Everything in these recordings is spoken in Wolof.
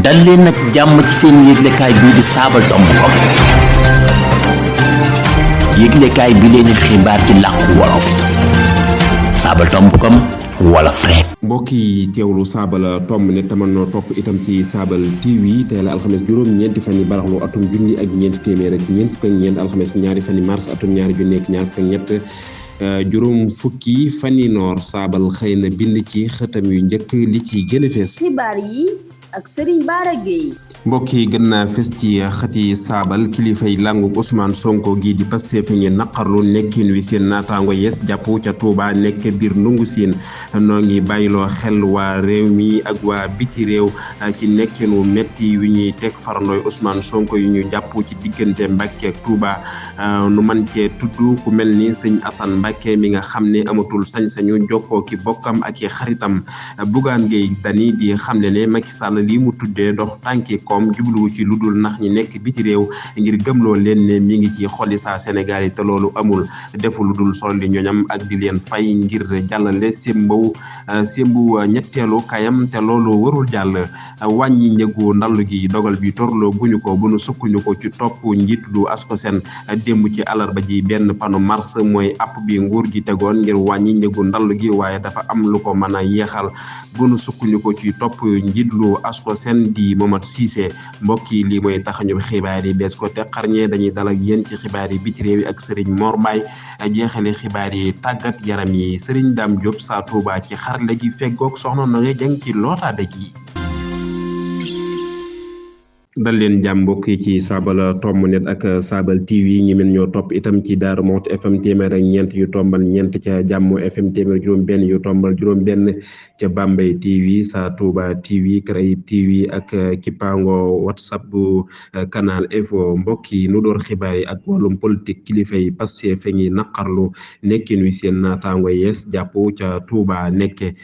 dal leen nag jàmm ci seen yëglekaay bii di saabal.com yëglekaay bi leen xibaar ci làkku wolof saabal.com wolof rek. mbokk yi teewlu saabal tomb ne tamanoo topp itam ci saabal TV tey la alxames juróom-ñeenti fan yi baraxlu atum junni ak ñeenti téeméer ak ñeent fukk ak ñeent alxames ñaari fan yi mars atum ñaari junni ak ñaar fukk ak ñett juróom fukki fan yi noor saabal xëy na bind ci xëtam yu njëkk li ci gën a fees. xibaar yi ak Serigne Bara Gueye. mbokk yi gën naa fes ci xëti saabal kilifay làngu Ousmane Sonko gii di Pastef ñu naqarlu nekkin wi seen naataango yees jàpp ca Touba nekk biir ndungu siin noo ngi bàyyiloo xel waa réew mi ak waa biti réew ci nekkinu metti wi ñuy teg farandooy Ousmane Sonko yu ñu jàpp ci diggante Mbàkke ak Touba nu man cee tudd ku mel ni sëñ Assane Mbàkke mi nga xam ne amatul sañ-sañu jokkoo ki bokkam ak i xaritam Bougane Gueye Dany di xamle ne Macky Sall lii mu tuddee dox tànki koom jubluwu ci lu dul nax ñi nekk biti réew ngir gëmloo leen ne mi ngi ci xoli saa Sénégal yi te loolu amul defu lu dul sol li ñoñam ak di leen fay ngir jàllale sémbu ñetteelu kayam te loolu warul jàll wàññi njëgu ndallu gi dogal bi torloo guñu ko bu nu sukkuñu ko ci topp njiit lu ASCOSEN démb ci alarba ji benn panu mars mooy app bi nguur gi tegoon ngir wàññi njëgu ndallu gi waaye dafa am lu ko mën a yeexal bu nu sukkuñu ko ci topp njiit lu ASCOSEN di Momat Cissé mbokk yi lii mooy taxañu xibaar yi bees ko te xarñee dañuy dal ak yéen ci xibaar yi biti réew yi ak Serigne Mor Mbaye jeexale xibaar yi tàggat yaram yi Serigne Dame Diop saa Touba ci xarle gi feggoog soxna Noé Dieng ci lootaade gi. dal leen jàmm mbokk yi ci saabal tomb net ak saabal TV ñi mën ñoo topp itam ci Daaru Muxti FM téeméer ak ñeent yu tombal ñeent ca Jàmmo FM téeméer juróom benn yu tombal juróom benn ca Bambey TV sa Touba TV Caraïbes TV ak Kipango WhatsApp bu Canal Info mbokk yi nu door xibaar yi ak wàllum politique kilifa yi Pastef fe ngi naqarlu nekkin wi seen naataango yees jàpp ca Touba nekke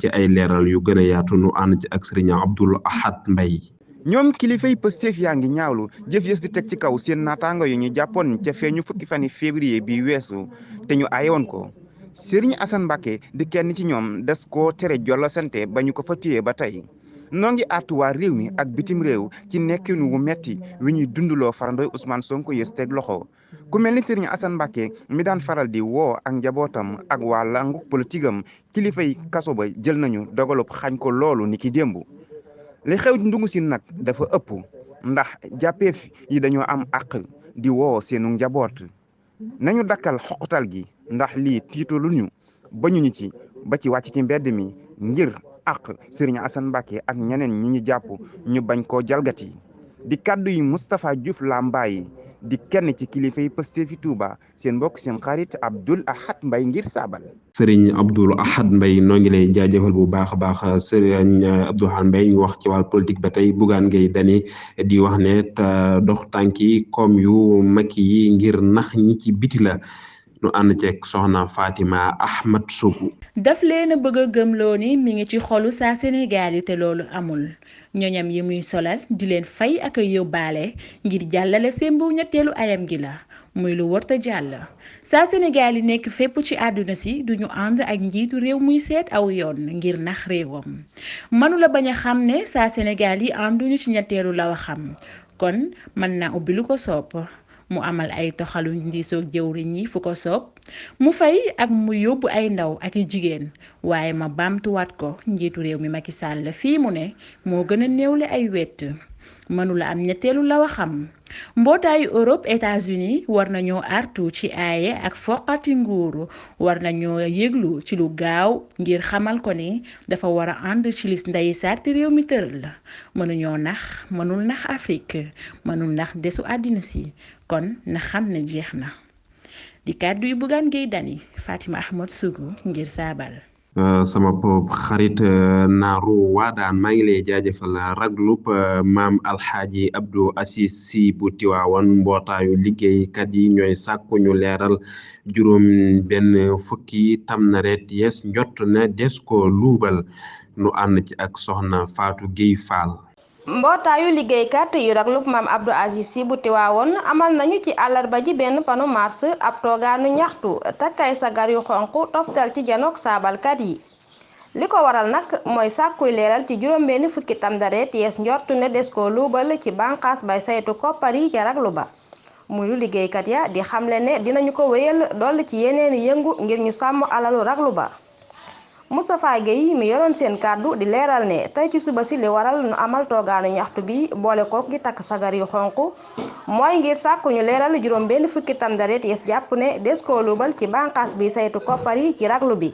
ci ay leeral yu gën a yaatu nu ànd ci ak Serigne Abdoul Ahad Mbaye. ñoom kilifay Pastef yaa ngi ñaawlu jëf yës di teg ci kaw seen naataango yi ñu jàppoon ca feeñu fukki fani février bi weesu te ñu aayoon ko Serigne Assane Mbacké di kenn ci ñoom des koo tere jollo sante ba ñu ko fa téye ba tey noo ngi àttu waa réew mi ak bitim réew ci nekkinu wu metti wi ñuy dunduloo farandoy Ousmane Sonko yës teg loxo ku mel ni Serigne Assane Mbacké mi daan faral di woo ak njabootam ak waa langu politique am kilifay kaso ba jël nañu dogalub xañ ko loolu ni ki démb li xew ndungu si nag dafa ëpp ndax jàppeef yi dañoo am àq di woo seenu njaboot nañu dakkal xoqatal gi ndax lii tiitaluñu bañuñu ci ba ci wàcc ci mbedd mi ngir àq Serigne Assane Mbacké ak ñeneen ñi ñu jàpp ñu bañ koo jalgati di kàddu yi Moustapha Diouf Lambaye di kenn ci kilifa yi Pastef fi Touba seen mbokk seen xarit Abdoul Ahad Mbaye ngir saabal. Serigne Abdoul Ahad Mbaye noo ngi lay jaajëfal bu baax a baax Serigne Abdoul Ahad Mbaye ñu wax ci wàllu politique ba tey Bougane Gueye Dany di wax ne dox tànki koom yu Macky yi ngir nax ñi ci biti la nu ànd ceeg soxna Fatima Ahmad Sougou. daf leen a bëgg a gëmloo ni mi ngi ci xolu saa Sénégal yi te loolu amul ñoñam yi muy solal di leen fay ak a yóbbaale ngir jàllale sembu ñetteelu ayam gi la muy lu warta jàll saa Sénégal yi nekk fépp ci àdduna si duñu ànd ak njiitu réew muy seet aw yoon ngir nax réewam mënula bañ a xam ne saa Sénégal yi ànduñu ci ñetteelu la waxam kon mën naa ubbi lu ko sopp mu amal ay toxalu ndiisoog jëwriñ yi fu ko soob mu fay ak mu yóbbu ay ndaw ak i jigéen waaye ma baamtuwaat ko njiitu réew mi Macky Sall fii mu ne moo gën a néewle ay wett mënula am ñetteelu la waxam mbootaayu Europe États-Unis war nañoo artu ci aaye ak foqati nguuru war nañoo yëglu ci lu gaaw ngir xamal ko ni dafa war a ànd ci lis ndeyi sarti réew mi tëral la mënul nax Afrique mënul nax desu àddina si kon na xam ne jeex na di kàddu yu Bougane Gueye Dany Fatima Ahmad Sougou ngir saabal. sama xarit naaru waadaan maa ngi lay jaajëfal raglub maam alxaaji Abdou Assis si bu Tiwaawan mbootaayu liggéeykat yi ñooy sàkku ñu leeral juróom benn fukki tamnareet yees njott na des ko luubal nu ànd ci ak soxna Fatou Gueye Fall. mbootaayu liggéeykat yu raglub maam Abdou Aziz si bu Tiwaawoon amal nañu ci àllarba ji benn panu mars ab toogaanu ñaxtu takkay sagar yu xonq toftal ci janook saabalkat yi li ko waral nag mooy sàkkuy leeral ci juróom-benn fukki tamxarit yees njortu ne des koo luubal ci bànqaas bay saytu koppar yi ca raglu ba muy lu liggéeykat ya di xamle ne dinañu ko wéyal dolli ci yeneeni yëngu ngir ñu sàmm alalu raglu ba. Moustapha Guèye mi yoroon seen kàddu di leeral ne tey ci suba si li waral nu amal toogaanu ñaxtu bi boole kook gi takk sagar yu xonq mooy ngir sàkku ñu leeral juróom-benn fukki tamxarit yees jàpp ne des koo luubal ci bànqaas bi saytu koppar yi ci raglu bi.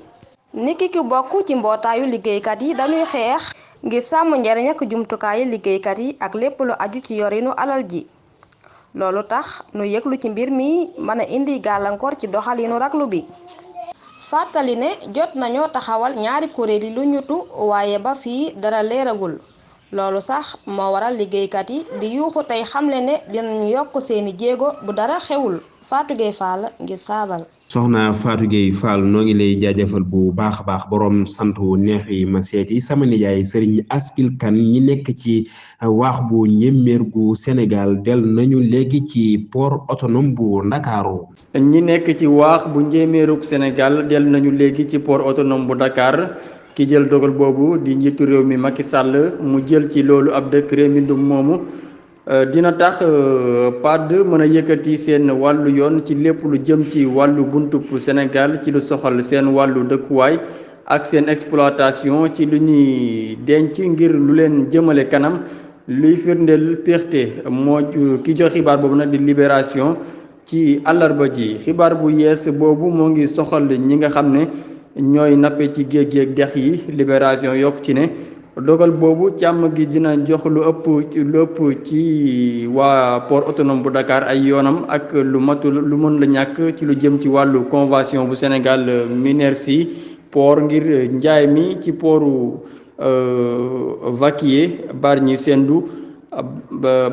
niki ki bokk ci mbootaayu liggéeykat yi dañuy xeex ngir sàmm njariñ ak jumtukaayu liggéeykat yi ak lépp lu aju ci yorinu alal ji loolu tax nu yëglu ci mbir mi mën a indi gàllankoor ci doxalinu raglu bi. fàttali ne jot nañoo taxawal ñaari kuréel yi lu ñutu waaye ba fii dara leeragul loolu sax moo waral liggéeykat yi di yuuxu tey xamle ne dinañu yokk seeni jéego bu dara xewul. Fatou Gueye Fall ngir saabal. soxna Fatou Gueye Fall noo ngi lay jaajëfal bu baax a baax borom sant wu neex yi ma seeti sama nijaay Serigne Aspil Kane ñi nekk ci waax bu njéeméer gu Sénégal del nañu léegi ci port autonome bu Ndakaaru. ñi nekk ci waax bu njéeméerug Sénégal del nañu léegi ci port autonome bu Dakar ki jël dogal boobu di njiitu réew mi Macky Sall mu jël ci loolu ab décret mbindum moomu. dina tax PAD mën a yëkkati seen wàllu yoon ci lépp lu jëm ci wàllu buntub Sénégal ci lu soxal seen wàllu dëkkuwaay ak seen exploitation ci lu ñuy denc ngir lu leen jëmale kanam luy firndeel péexte moo ki jox xibaar boobu nag di Libération ci àllarba ji. xibaar bu yees boobu moo ngi soxal ñi nga xam ne ñooy nappe ci géej gi ak dex yi. Libération yokk ci ne dogal boobu càmm gi dina jox lu ëpp ci waa port autonome bu Dakar ay yoonam ak lu matul lu mën la ñàkk ci lu jëm ci wàllu convention bu Sénégal Minersi port ngir njaay mi ci portu Vaquier Bargny Sendou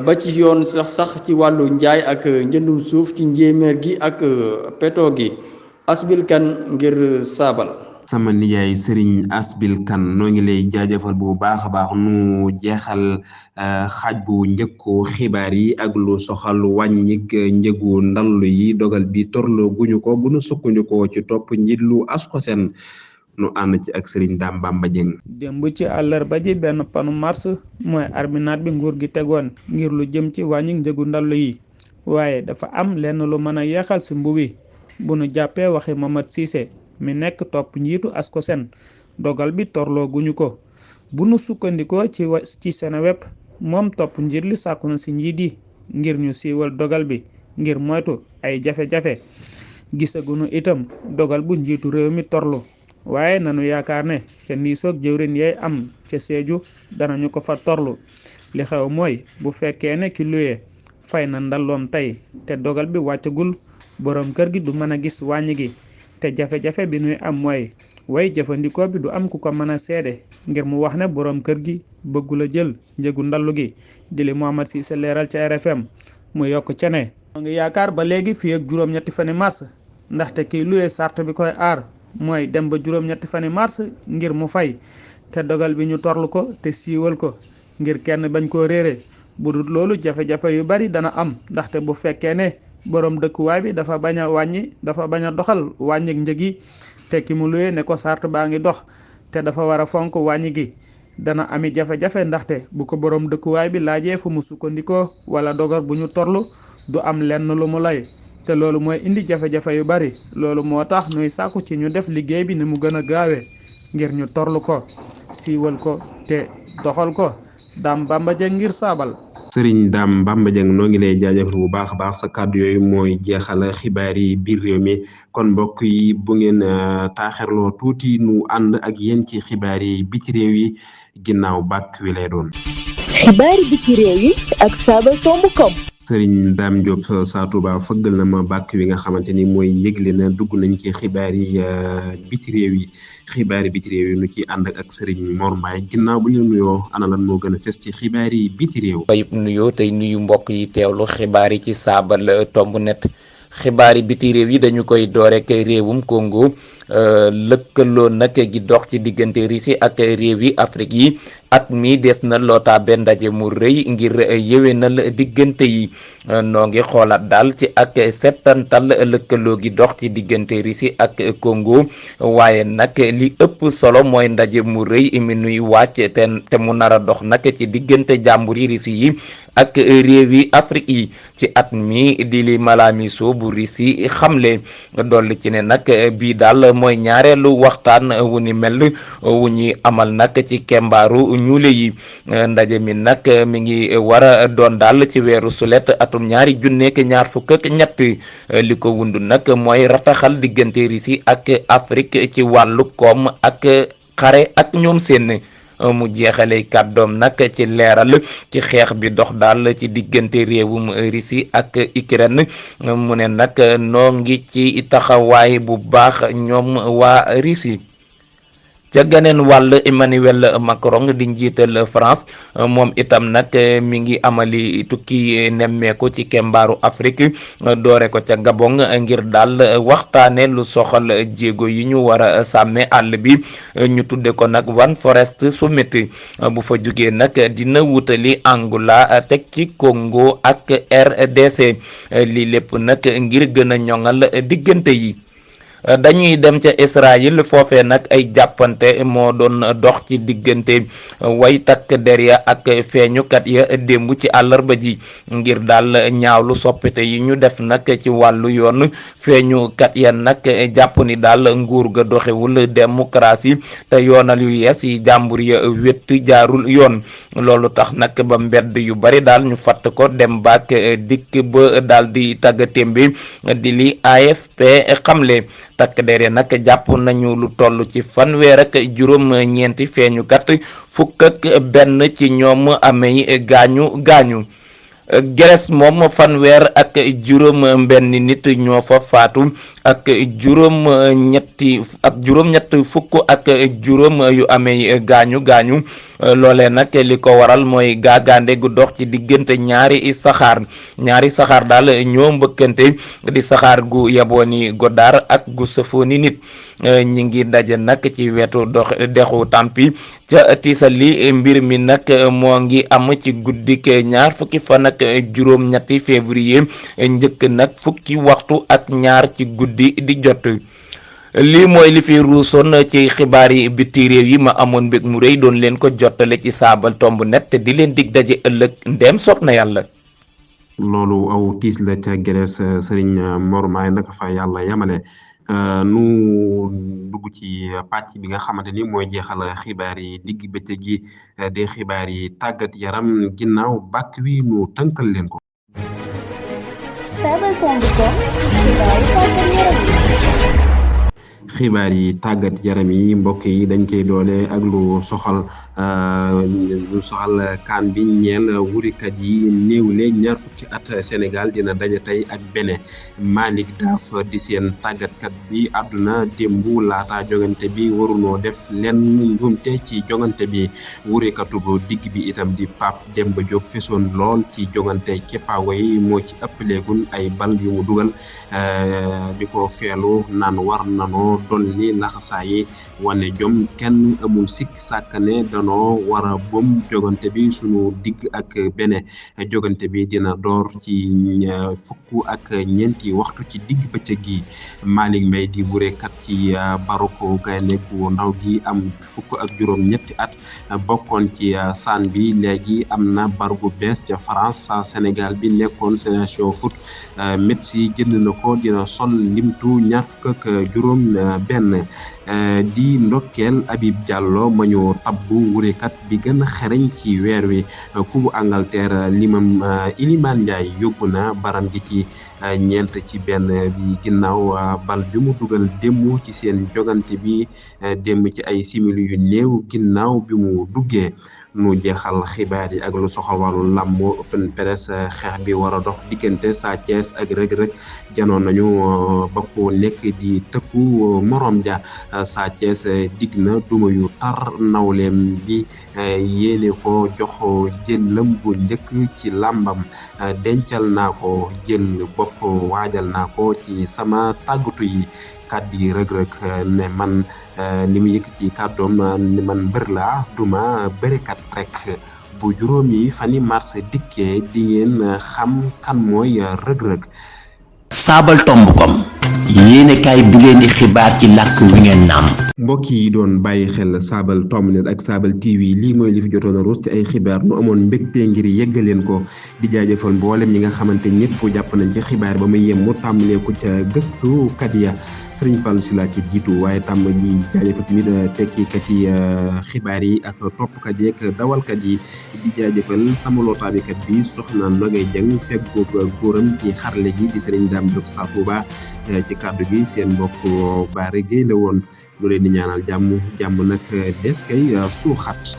ba ci yoon sax ci wàllu njaay ak njëndum suuf ci njéeméer gi ak peto gi. Asbil Kane ngir saabal. sama nijaay Serigne Asbil Kane noo ngi lay jaajëfal bu baax a baax nu jeexal xaaj bu njëkku xibaar yi ak lu soxal wàññig njëgu ndallu yi dogal bi torloo guñu ko bu nu sukkandikoo ci topp njiit lu ASCOSEN nu ànd ci ak Serigne Dame Bamba Dieng. démb ci àllarba ji benn panu mars mooy arminaat bi nguur gi tegoon ngir lu jëm ci wàññig njëgu ndallu yi waaye dafa am lenn lu mën a yeexal si mbu wi bu nu jàppee waxi Mamad Cissé mi nekk topp njiitu ASCOSEN dogal bi torloo guñu ko bu nu sukkandikoo ci Seneweb moom topp njiit li sàkku na si njiit yi ngir ñu siiwal dogal bi ngir moytu ay jafe-jafe gisagunu itam dogal bu njiitu réew mi torlu waaye nanu yaakaar ne ca ndiisoog jëwrin yay am ca Sédhiou danañu ko fa torlu li xew mooy bu fekkee ne ki luye fay na ndalloom tey te dogal bi wàccagul borom kër gi du mën a gis wàññi gi te jafe-jafe bi nuy am mooy way jëfandikoo bi du am ku ko mën a seede ngir mu wax ne borom kër gi bëggul a jël njëgu ndallu gi di li Mohamed Cissé leeral ca RFM mu yokk ca ne moo ngi yaakaar ba léegi fii ak juróom-ñetti fani mars ndaxte kiy luye sart bi koy aar mooy dem ba juróom-ñetti fani mars ngir mu fay te dogal bi ñu torlu ko te siiwal ko ngir kenn bañ koo réere bu dul loolu jafe-jafe yu bari dana am ndaxte bu fekkee ne borom dëkkuwaay bi dafa bañ a doxal wàññik njëg yi te ki mu luye ne ko sart baa ngi dox te dafa war a fonk wàññi gi dana ami jafe-jafe ndaxte bu ko borom dëkkuwaay bi laajee fu mu sukkandikoo wala dogal bu ñu torlu du am lenn lu mu lay te loolu mooy indi jafe-jafe yu bari loolu moo tax nuy sàkku ci ñu def liggéey bi ni mu gën a gaawee ngir ñu torlu ko siiwal ko te doxal ko Dame Bamba Dieng ngir saabal. Serigne Dame Bamba Dieng noo ngi lay jaajëfal bu baax a baax sa kàddu yooyu mooy jeexal xibaar yi biir réew mi kon mbokk yi bu ngeen taaxirloo tuuti nu ànd ak yéen ci xibaar yi biti réew yi ginnaaw bàkk wi lay doon. xibaar yi biti réew yi ak saabal tomb.com. Serigne Dame Diop saa Touba fëggal na ma bàkk wi nga xamante ni mooy yëgle na dugg nañ ci xibaar yi biti réew yi xibaar yi biti réew yi nu ci ànd ak Serigne Mor Mbaye ginnaaw bu ñu nuyoo ana lan moo gën a fes ci xibaar yi biti réew. bayib nuyoo tey nuyu mbokk yi teewlu xibaar yi ci saabal tomb net xibaar yi biti réew yi dañu koy door ak réewum Congo lëkkaloo nag gi dox ci diggante Russie ak réew yi Afrique yi at mi des na loota benn ndaje mu rëy ngir yéwénal diggante yi noo ngi xoolaat daal ci ak settantal lëkkaloo gi dox ci diggante Russie ak Congo waaye nag li ëpp solo mooy ndaje mu rëy mi nuy wàcc te mu nar a dox nag ci diggante jàmbur yi Russie yi ak réew yi Afrique yi ci at mi di li Malamiso bu Russie xamle dolli ci ne nag bii daal mooy ñaareelu waxtaan wu ni mel wu ñuy amal nag ci kembaaru ñuule yi ndaje mi nag mi ngi war a doon daal ci weeru sulet atum 2023 li ko wundu nag mooy rataxal diggante Russie ak Afrique ci wàllu koom ak xare ak ñoom seen mu jeexale kàddoom nag ci leeral ci xeex bi dox daal ci diggante réewum Russie ak Ukraine mu ne nag noo ngi ci taxawaay bu baax ñoom waa Russie. ca ganeen wàll Emmanuel Macron di njiital France moom itam nag mi ngi amali tukki nemmeeku ci kembaaru Afrique doore ko ca Gabon ngir daal waxtaane lu soxal jéego yi ñu war a sàmme àll bi ñu tudde ko nag One Forest Summit bu fa jógee nag dina wutali Angola teg ci Congo ak RDC lii lépp nag ngir gën a ñoŋal diggante yi. dañuy dem ca Israël foofee nag ay jàppante moo doon dox ci diggante way takk der ya ak feeñukat ya démb ci àllarba ji ngir daal ñaawlu soppite yi ñu def nag ci wàllu yoon feeñukat ya nag jàpp ni daal nguur ga doxewul démocratie te yoonal yu yees yi jàmbur ya wét jaarul yoon loolu tax nag ba mbedd yu bari daal ñu fatt ko dem baak dikk ba daal di tagga témbe di li AFP xamle takk der nag jàpp nañu lu toll ci fanweer ak juróom ñeenti feeñukat fukk ak benn ci ñoom amee gaañu Grèce moom fanweer ak juróom benn nit ñoo fa faatu ak juróom ñett fukk ak juróom yu amee gaañu loolee nag li ko waral mooy gaagaande gu dox ci diggante ñaari saxaar daal ñoo mbëkkante di saxaar gu yabooni Godard ak gu sëfooni nit ñi ngi daje nag ci wetu dexu Tampi ca Tisali mbir mi nag moo ngi am ci guddik ñaar fukki fan ak juróom ñetti février njëkk nag fukki waxtu ak ñaar ci guddi di jot. lii mooy li fi ruusoon ci xibaar yi biti réew yi ma amoon mbég mu rëy doon leen ko jottale ci saabal tomb net te di leen dig daje ëllëg ndeem soob na yàlla. loolu aw tiis la ca Grèce Serigne Mor Maay naka fa yàlla yamale nu dugg ci pàcc bi nga xamante ni mooy jeexal xibaar yi digg bëccëg gi di xibaar yi tàggat yaram ginnaaw bàkk wi nu tënkal leen ko. xibaar yi tàggat yaram yi mbokk yi dañ koy doole ak lu soxal kaan bi ñeel wurikat yi néewle ñaar fukki at Sénégal dina daje tey ak Bénin Malick Daaf di seen tàggatkat bi àdduna démb laata jongante bi warunoo def lenn njuumte ci jongante bi wurikatu bu digg bi itam di Pape Demba Diop fesoon lool ci jongante keppaago yi moo ci ëppaleegul ay bal yu mu dugal di ko feelu naan war nanoo dolli laxasaa yi wane jom kenn amul sikk sàkkane danoo war a bom jogante bi sunu digg ak Bénin jogante bi dina door ci fukk ak ñeenti waxtu ci digg bëccëg gi Malick Mbaye di burekat ci Baroko gaynde gu ndaw gi am fukk ak juróom ñetti at bokkoon ci saan bi léegi am na bar gu bees ca France Sénégal bi nekkoon Génération Foot Metsi jënd na ko dina sol limtu ñaar fukk ak juróom benn di ndokkeel Habib Diallo ma ñu tabbu wurekat bi gën a xereñ ci weer wi kubu Angleterre Iliman Ndiaye yóbbu na baram gi ci ñeent ci benn bi ginnaaw bal bi mu dugal démb ci seen jogante bi démb ci ay simili yu néew ginnaaw bi mu duggee nu jeexal xibaar yi ak lu soxal wàllu làmb open press xeex bi war a dox diggante Sa Thiès ak Reug Reug janoon nañu ba ko nekk di tëkku morom ja Sa Thiès dig na duma yu tar nawleem bi yéene ko jox jëlam bu njëkk ci làmbam dencal naa ko jël bopp waajal naa ko ci sama tàggatu yi kàddu yi rëg-rëg ne man li mu yëkk ci kàddoom ne man mbër laa duma bërekat rek bu juróomi fani mars dikkee di ngeen xam kan mooy rëg-rëg. sabaltomb.com yéenekaay bi leen di xibaar ci làkk wi ngeen naam. mbokk yi doon bàyyi xel Sabaltomb ak Sabal TV lii mooy li fi jotoon a ruus ci ay xibaar nu amoon mbégte ngir yeggaleen ko di jaajëfal mboolem ñi nga xamante ñëpp jàpp nañ ci xibaar ba muy yem mu tàmbalee ko ca gëstukat ya Sëriñ Fallou Sylla ci jiitu waaye tàmm ji jaajëfal tamit tekkikat yi xibaar yi ak toppkat yi ak dawalkat yi di jaajëfal sama lootaabikat bi soxna Nogay Jeng feggoog góoram ci xarle gi di Sëriñ Dame Diop Sa Touba ci kàddu gi seen mbokk Baare Gueye la woon lu leen di ñaanal jàmm nag des kay suuxat